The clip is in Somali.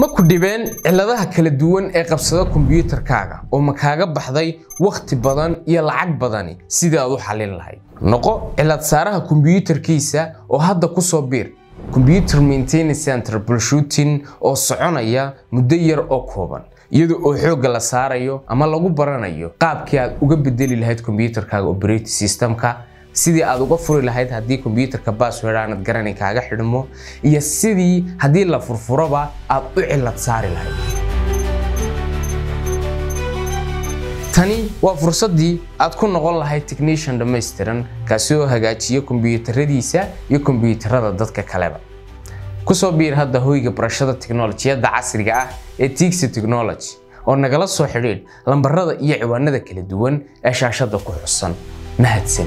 ma ku dhibeen ciladaha kala duwan ee qabsada kombiyuutarkaaga oo ma kaaga baxday waqti badan iyo lacag badan sidii aad u xalin lahayd noqo cilad saaraha kombiyuutarkiisa oo hadda ku soo biir computer maintenance center troubleshooting oo soconaya muddo yar oo kooban iyadoo oo xoog la saarayo ama lagu baranayo qaabkii aad uga bedeli lahayd kombiyuutarkaaga operating systemka sidii aad uga furi lahayd hadii kombiyuutarka password aanad garanay kaaga xidhmo iyo sidii hadii la furfuraba aad u cilad saari lahayd tani waa fursadii aad ku noqon lahayd technician dhameystiran kaasi oo hagaajiyo kombiyuutaradiisa iyo kombiyuutarada dadka kaleba ku soo biir hadda hoyga barashada tiknoolajiyada casriga ah ee Tixi Technology oo nagala soo xiriir lambarada iyo ciwaanada kala duwan ee shaashada ku xusan mahadsan